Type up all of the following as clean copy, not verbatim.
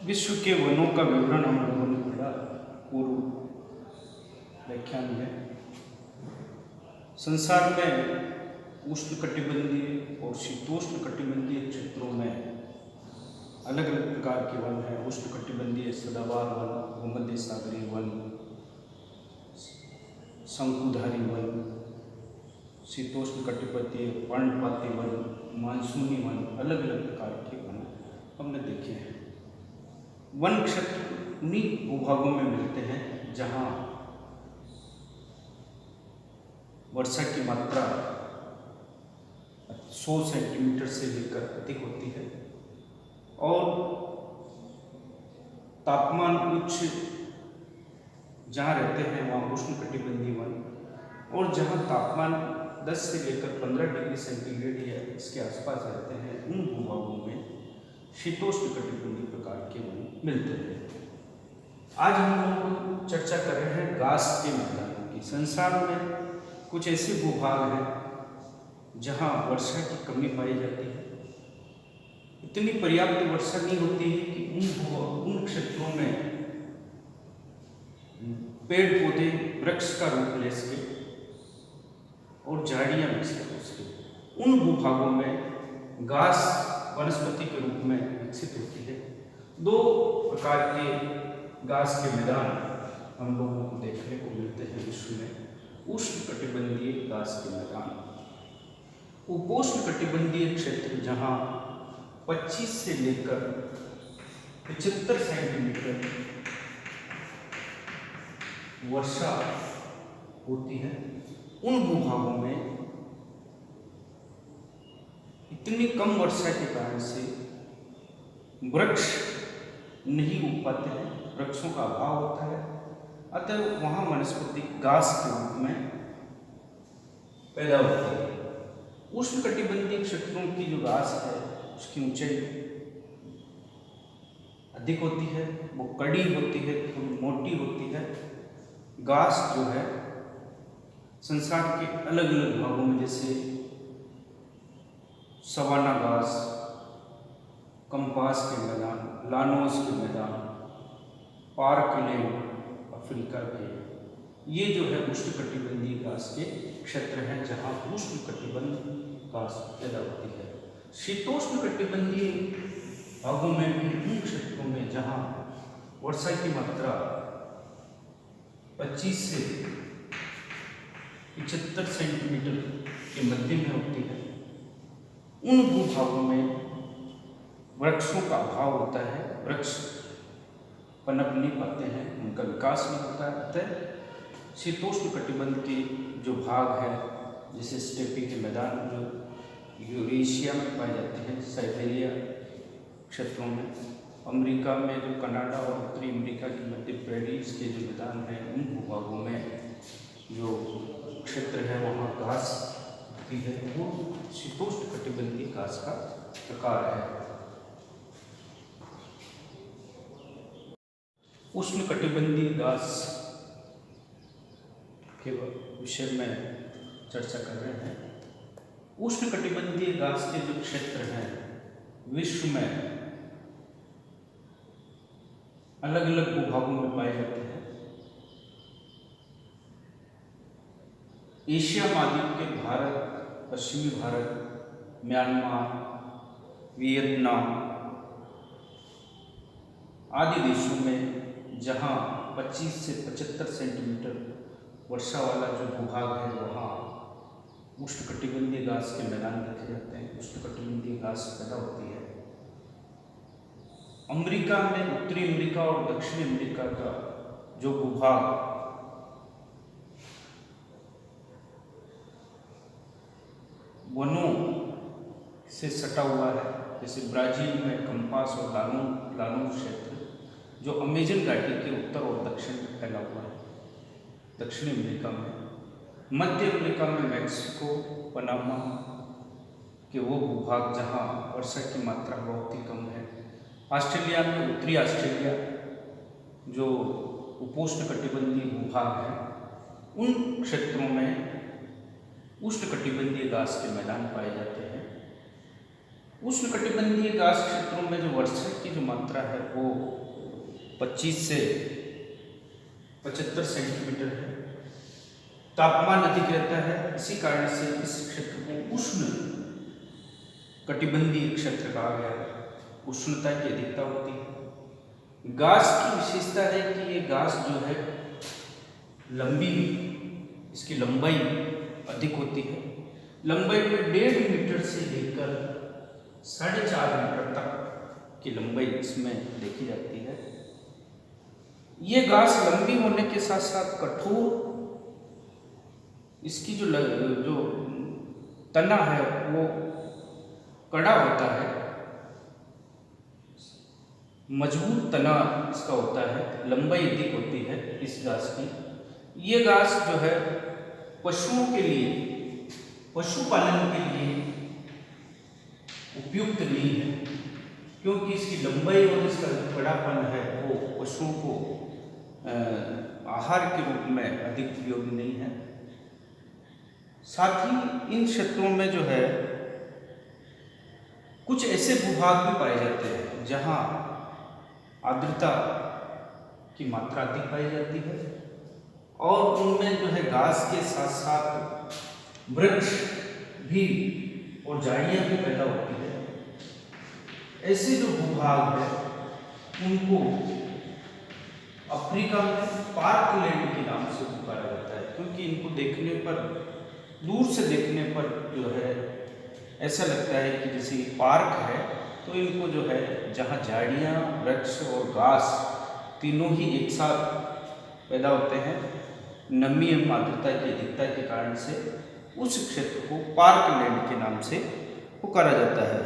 विश्व के वनों का विवरण हम लोगों ने पढ़ा पूर्व व्याख्यान में। संसार में उष्णकटिबंधीय और शीतोष्ण कटिबंधीय क्षेत्रों में अलग अलग प्रकार के वन हैं। उष्णकटिबंधीय सदाबहार वन, भूमध्य सागरीय वन, शंकुधारी वन, शीतोष्ण कटिबंधीय पर्णपाती वन, मानसूनी वन, अलग अलग प्रकार के वन हमने देखे हैं। वन क्षेत्र उन्हीं भूभागों में मिलते हैं जहाँ वर्षा की मात्रा 100 सेंटीमीटर से लेकर अधिक होती है और तापमान उच्च जहाँ रहते हैं वहाँ उष्णकटिबंधीय वन, और जहाँ तापमान 10 से लेकर 15 डिग्री सेंटीग्रेड या इसके आसपास रहते हैं उन भूभागों में शीतोष्ण कटिबंधीय प्रकार के वन मिलते हैं। आज हम लोग चर्चा कर रहे हैं घास के मैदानों की। संसार में कुछ ऐसे भूभाग हैं जहाँ वर्षा की कमी पाई जाती है। इतनी पर्याप्त वर्षा नहीं होती है कि उन क्षेत्रों में पेड़ पौधे वृक्ष का रूप ले सके और झाड़ियाँ विकसित हो सके। उन भूभागों में घास वनस्पति के रूप में विकसित होती है। दो प्रकार के घास के मैदान हम लोगों को देखने को मिलते हैं विश्व में। उष्णकटिबंधीय घास के मैदान, उपोष्ण कटिबंधीय क्षेत्र जहाँ 25 से लेकर 75 सेंटीमीटर वर्षा होती है, उन भूभागों में इतनी कम वर्षा के कारण से वृक्ष नहीं उग पाते हैं, वृक्षों का अभाव होता है, अतः वहाँ वनस्पति घास के रूप में पैदा होती है। उष्णकटिबंधीय क्षेत्रों की जो घास है उसकी ऊंचाई अधिक होती है, वो कड़ी होती है, थोड़ी मोटी होती है। घास जो है संसार के अलग अलग भागों में, जैसे सवाना घास, कंपास के मैदान, लानोस के मैदान, पार्कलैंड अफ्रीका के, ये जो है उष्णकटिबंधीय घास के क्षेत्र हैं जहाँ उष्णकटिबंधीय घास पैदा होती है। शीतोष्ण कटिबंधीय भागों में भी उन क्षेत्रों में जहाँ वर्षा की मात्रा 25 से 75 सेंटीमीटर के मध्य में होती है, उन भूभागों में वृक्षों का अभाव होता है, वृक्ष पनप नहीं पाते हैं, उनका विकास नहीं होता है। अतः शीतोष्ण कटिबंध के जो भाग है, जैसे स्टेपी के मैदान जो यूरेशिया में पाए जाते हैं, साइबेरिया क्षेत्रों में, अमेरिका में जो कनाडा और उत्तरी अमेरिका के मध्य प्रेरीज के जो मैदान हैं, उन भूभागों में जो क्षेत्र है वहाँ घास होती है, वो शीतोष्ण कटिबंधीय घास का प्रकार है। उष्णकटिबंधीय घास के विषय में चर्चा कर रहे हैं। उष्णकटिबंधीय घास के जो क्षेत्र हैं विश्व में अलग अलग भूभागों में पाए जाते हैं। एशिया महाद्वीप के भारत, पश्चिमी भारत, म्यांमार, वियतनाम आदि देशों में जहाँ 25 से 75 सेंटीमीटर वर्षा वाला जो भूभाग है वहाँ उष्णकटिबंधीय घास के मैदान देखे जाते हैं, उष्णकटिबंधीय घास पैदा होती है। अमेरिका में, उत्तरी अमेरिका और दक्षिणी अमेरिका का जो भूभाग वनों से सटा हुआ है, जैसे ब्राजील में कंपास और लानोस क्षेत्र जो अमेजन घाटी के उत्तर और दक्षिण में फैला हुआ है, दक्षिणी अमेरिका में, मध्य अमेरिका में मैक्सिको, पनामा के वो भूभाग जहाँ वर्षा की मात्रा बहुत ही कम है, ऑस्ट्रेलिया में उत्तरी ऑस्ट्रेलिया जो उपोष्ण कटिबंधीय भूभाग है, उन क्षेत्रों में उष्णकटिबंधीय घास के मैदान पाए जाते हैं। उष्णकटिबंधीय घास क्षेत्रों में जो वर्षा की जो मात्रा है वो 25 से 75 सेंटीमीटर है। तापमान अधिक रहता है, इसी कारण से इस क्षेत्र को उष्ण कटिबंधीय क्षेत्र कहा गया है। उष्णता की अधिकता होती है। घास की विशेषता है कि ये घास जो है लंबी, इसकी लंबाई अधिक होती है। लंबाई में 1.5 मीटर से लेकर 4.5 मीटर तक की लंबाई इसमें देखी जाती है। ये घास लंबी होने के साथ साथ कठोर, इसकी जो तना है वो कड़ा होता है, मजबूत तना इसका होता है, लंबाई अधिक होती है इस घास की। ये घास जो है पशुओं के लिए, पशुपालन के लिए उपयुक्त नहीं है, क्योंकि इसकी लंबाई और इसका जो कड़ापन है वो पशुओं को आहार के रूप में अधिक उपयोगी नहीं है। साथ ही इन क्षेत्रों में जो है कुछ ऐसे भूभाग भी पाए जाते हैं जहाँ आर्द्रता की मात्रा अधिक पाई जाती है और उनमें जो है घास के साथ साथ वृक्ष भी और झाड़ियाँ भी पैदा होती है। ऐसे जो भूभाग है उनको अफ्रीका में पार्कलैंड के नाम से पुकारा जाता है, क्योंकि इनको देखने पर, दूर से देखने पर जो है ऐसा लगता है कि जैसे पार्क है, तो इनको जो है जहाँ झाड़ियाँ, वृक्ष और घास तीनों ही एक साथ पैदा होते हैं, नमी एवं आर्द्रता की अधिकता के कारण से उस क्षेत्र को पार्कलैंड के नाम से पुकारा जाता है।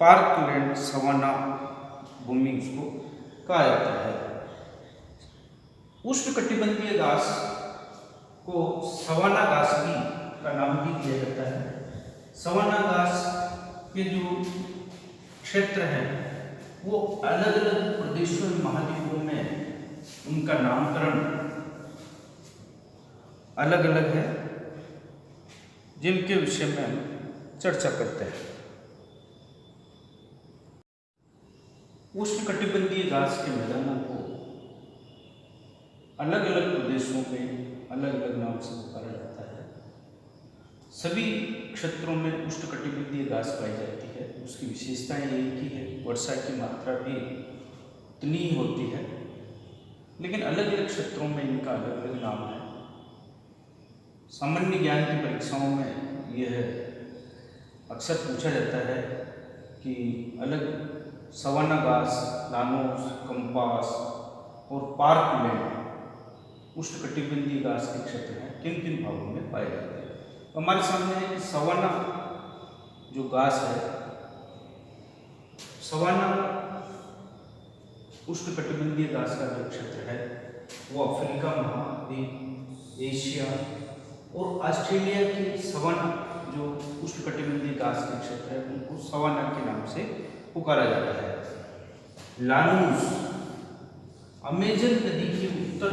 पार्कलैंड, सवाना भूमि उसको कहा जाता है। उष्णकटिबंधीय घास को सवाना घास भी का नाम भी दिया जाता है। सवाना घास के जो क्षेत्र हैं वो अलग अलग प्रदेशों और महाद्वीपों में उनका नामकरण अलग अलग है, जिनके विषय में हम चर्चा करते हैं। उष्णकटिबंधीय घास के मैदानों को अलग अलग प्रदेशों में अलग अलग नाम से पुकारा जाता है। सभी क्षेत्रों में उष्णकटिबंधीय घास पाई जाती है। उसकी विशेषताएं एक ही है, वर्षा की मात्रा भी उतनी ही होती है, लेकिन अलग अलग क्षेत्रों में इनका अलग अलग नाम है। सामान्य ज्ञान की परीक्षाओं में यह अक्सर पूछा जाता है कि अलग सवाना घास, लानोस, कंपास और पार्कलैंड उष्णकटिबंधीय घास के क्षेत्र हैं, किन किन भागों में पाए जाते हैं। तो हमारे सामने है कि सवाना जो घास है, सवाना उष्णकटिबंधीय घास का जो क्षेत्र है वो अफ्रीका महाद्वीप, एशिया और ऑस्ट्रेलिया की सवाना जो उष्णकटिबंधीय घास के क्षेत्र है उनको सवाना के नाम से पुकारा जाता है। लानूस अमेजन नदी के उत्तर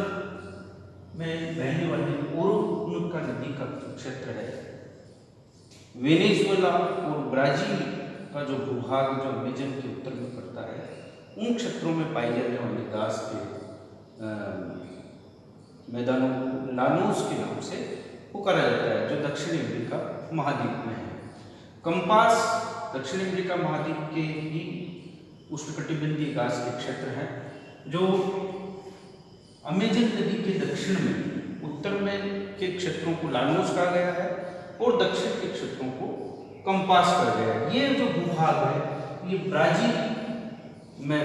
में बहने वाली ओरोनका नदी का क्षेत्र है। वेनेजुएला और ब्राजील का जो भूभाग जो अमेजन के उत्तर में पड़ता है, उन क्षेत्रों में पाई जाने वाली घास के मैदानों को लानोस के नाम से पुकारा जाता है, जो दक्षिण अमेरिका महाद्वीप में है। कंपास दक्षिण अमेरिका महाद्वीप के ही उष्णकटिबंधीय घास के क्षेत्र हैं, जो अमेजन नदी के दक्षिण में, उत्तर में के क्षेत्रों को लानोस कहा गया है और दक्षिण के क्षेत्रों को कंपास कहा गया है। ये जो भूभाग है ये ब्राजील में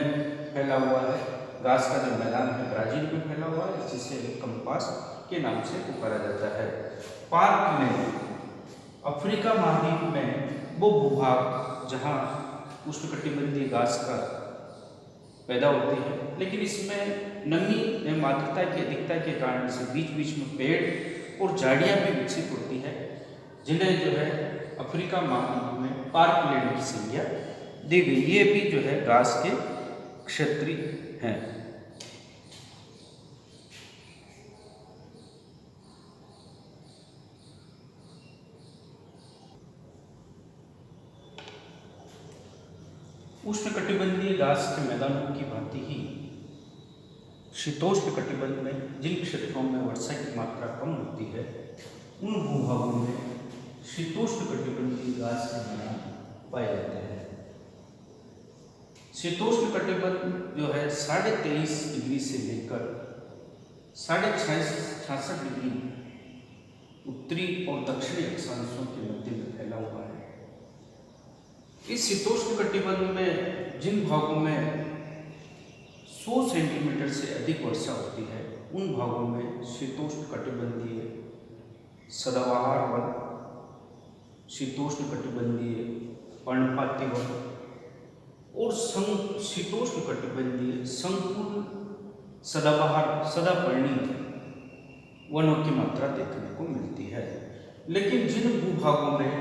फैला हुआ है, घास का जो मैदान है ब्राजील में फैला हुआ है, जिसे कंपास के नाम से पुकारा जाता है। पार्क में अफ्रीका महाद्वीप में वो भूभाग जहाँ उष्णकटिबंधीय घास का पैदा होती है, लेकिन इसमें नमी एवं आर्द्रता की अधिकता के कारण से बीच बीच में पेड़ और झाड़ियाँ भी विकसित होती है, जिन्हें जो है अफ्रीका महाद्वीप में पार्कलैंड की संज्ञा दी गई। ये भी जो है घास के क्षेत्रीय हैं। उष्णकटिबंधीय घास के मैदानों की भांति ही शीतोष्ण कटिबंध में जिन क्षेत्रों में वर्षा की मात्रा कम होती है उन भूभागों में शीतोष्ण कटिबंधीय घास के मैदान पाए जाते हैं। शीतोष्ण कटिबंध जो है 23.5 डिग्री से लेकर 66.5 डिग्री उत्तरी और दक्षिणी अक्षांशों के मध्य में फैला हुआ है। इस शीतोष्ण कटिबंध में जिन भागों में 100 सेंटीमीटर से अधिक वर्षा होती है उन भागों में शीतोष्ण कटिबंधीय सदाबहार वन, शीतोष्ण कटिबंधीय पर्णपाती वन और शीतोष्ण कटिबंधीय संपूर्ण सदाबहार सदापर्णी वनों की मात्रा देखने को मिलती है। लेकिन जिन भूभागों में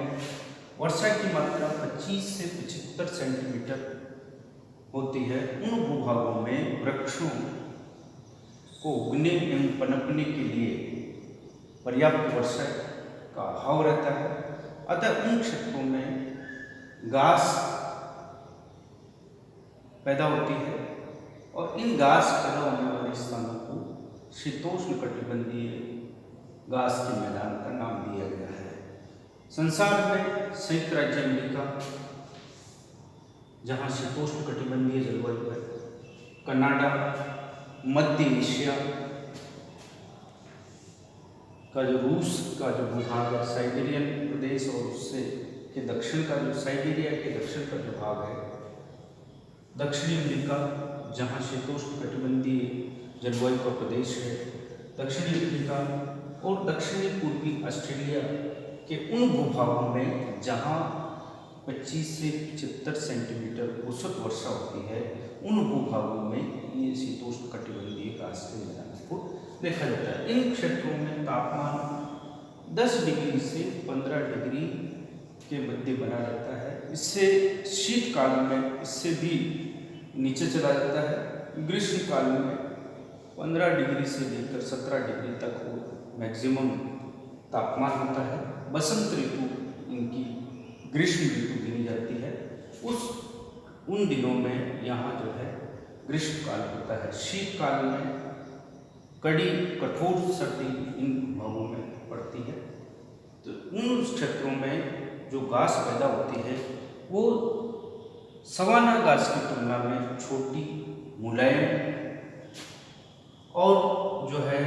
वर्षा की मात्रा 25 से 75 सेंटीमीटर होती है उन भूभागों में वृक्षों को उगने एवं पनपने के लिए पर्याप्त वर्षा का अभाव रहता है। अतः उन क्षेत्रों में घास पैदा होती है और इन घास पैदा होने वाले स्थानों को शीतोष्ण कटिबंधीय घास के मैदान का नाम दिया गया है। संसार में संयुक्त राज्य अमेरिका जहाँ शीतोष्ण कटिबंधीय जलवायु है, कनाडा, मध्य एशिया का जो रूस का जो भूभाग है, साइबेरियन प्रदेश और उससे के दक्षिण का जो साइबेरिया के दक्षिण का जो भाग है, दक्षिणी अमेरिका जहाँ शीतोष्ण कटिबंधीय जलवायु का प्रदेश है, दक्षिणी अफ्रीका और दक्षिणी पूर्वी ऑस्ट्रेलिया के उन भूभागों में जहाँ 25 से 75 सेंटीमीटर औसत वर्षा होती है उन भूभागों में ये शीतोष्ण कटिबंधीय घास के मैदान को देखा जाता है। इन क्षेत्रों में तापमान 10 डिग्री से 15 डिग्री के मध्य बना रहता है। इससे शीतकाल में इससे भी नीचे चला जाता है। ग्रीष्म काल में 15 डिग्री से लेकर 17 डिग्री तक वो मैक्सिमम तापमान होता है। बसंत ऋतु इनकी ग्रीष्म ऋतु गिनी जाती है। उन दिनों में यहाँ जो है ग्रीष्म काल होता है। शीतकाल में कड़ी कठोर सर्दी इन भागों में पड़ती है। तो उन क्षेत्रों में जो घास पैदा होती है वो सवाना घास की तुलना में छोटी, मुलायम और जो है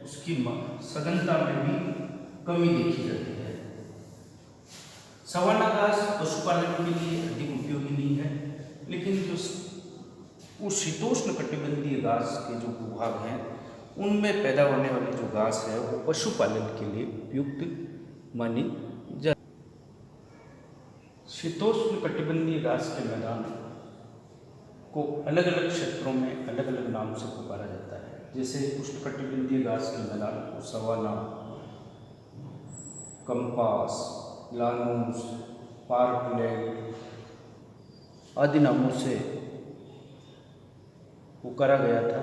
उसकी सघनता में भी कमी देखी जाती है। सवाना घास पशुपालन के लिए अधिक उपयोगी नहीं है, लेकिन जो उस शीतोष्ण कटिबंधीय घास के जो भूभाग हैं उनमें पैदा होने वाली जो घास है वो पशुपालन के लिए उपयुक्त मानी जाती है। शीतोष्ण कटिबंधीय घास के मैदान को अलग अलग क्षेत्रों में अलग अलग नाम से पुकारा जाता है। जैसे उष्णकटिबंधीय घास के मैदान को सवाना, कंपास, लानूस, पार्कलैंड आदि नामों से पुकारा गया था।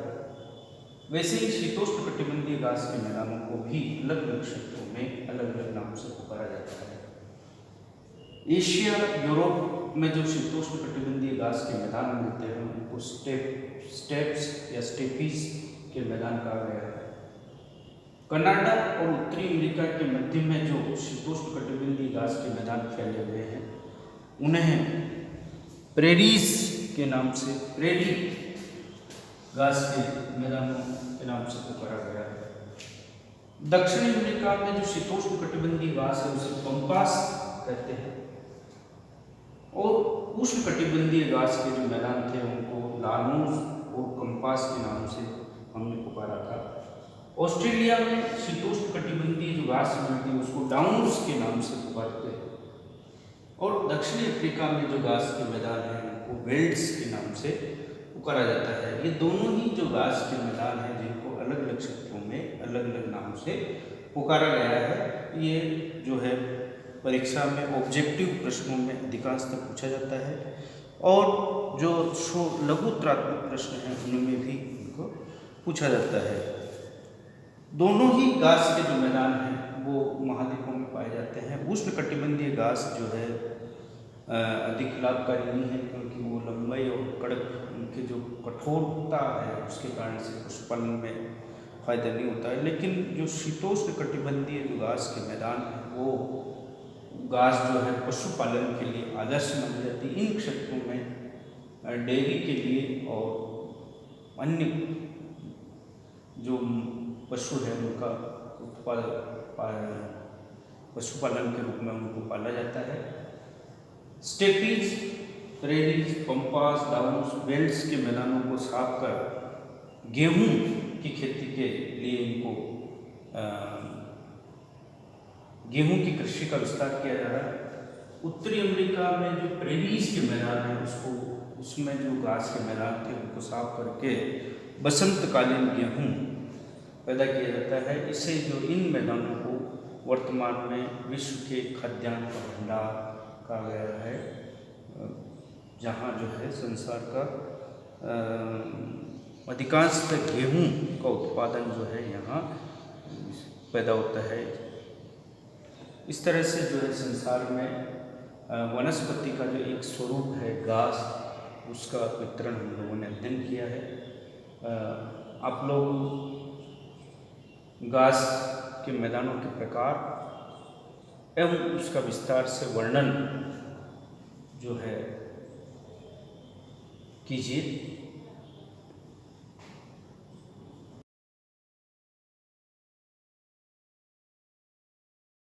वैसे ही शीतोष्ण कटिबंधीय घास के मैदानों को भी अलग अलग क्षेत्रों में अलग अलग नाम से पुकारा जाता है। एशिया, यूरोप में जो शीतोष्ण कटिबंधीय घास के मैदान मिलते हैं उनको स्टेप्स या स्टेपीज के मैदान कहा गया है। कनाडा और उत्तरी अमेरिका के मध्य में जो शीतोष्ण कटिबंधीय घास के मैदान फैले हुए हैं उन्हें प्रेरीज के नाम से, प्रेरी घास के मैदानों के नाम से पुकारा गया है। दक्षिणी अमेरिका में जो शीतोष्ण कटिबंधीय घास है उसे पंपास कहते हैं और उष्ण कटिबंधीय घास के जो मैदान थे उनको लानूस और कंपास के नाम से हमने पुकारा था। ऑस्ट्रेलिया में शीतोष्ण कटिबंधीय जो घास मिलती है उसको डाउन्स के नाम से पुकारते हैं और दक्षिणी अफ्रीका में जो घास के मैदान हैं उनको वेल्ड्स के नाम से पुकारा जाता है। ये दोनों ही जो घास के मैदान हैं जिनको अलग अलग क्षेत्रों में अलग अलग नाम से पुकारा गया है, ये जो है परीक्षा में ऑब्जेक्टिव प्रश्नों में अधिकांशतः पूछा जाता है और जो लघुत्रात्मक प्रश्न हैं उनमें भी इनको पूछा जाता है। दोनों ही घास के जो मैदान हैं वो महाद्वीपों में पाए जाते हैं। उष्णकटिबंधीय घास जो है अधिक लाभकारी नहीं है, क्योंकि वो लंबाई और कड़क उनके जो कठोरता है उसके कारण से पशुपालन में फायदा नहीं होता है। लेकिन जो शीतोष्ण कटिबंधीय जो घास के मैदान है वो घास जो है पशुपालन के लिए आदर्श मानी जाती है। इन क्षेत्रों में डेयरी के लिए और अन्य जो पशु है उनका पशुपालन के रूप में उनको पाला जाता है। Steppes, prairies, pampas, downs, velds के मैदानों को साफ कर गेहूं की खेती के लिए इनको गेहूं की कृषि का विस्तार किया जा रहा है। उत्तरी अमेरिका में जो प्रेरीज के मैदान है उसमें जो घास के मैदान थे उनको साफ करके बसंतकालीन गेहूं पैदा किया जाता है। इसे जो इन मैदानों को वर्तमान में विश्व के खाद्यान्न का भंडार कहा गया है, जहाँ जो है संसार का अधिकांशतः गेहूं का उत्पादन जो है यहाँ पैदा होता है। इस तरह से जो है संसार में वनस्पति का जो एक स्वरूप है घास, उसका वितरण हम लोगों ने अध्ययन किया है। आप लोग घास के मैदानों के प्रकार एवं उसका विस्तार से वर्णन जो है कीजिए।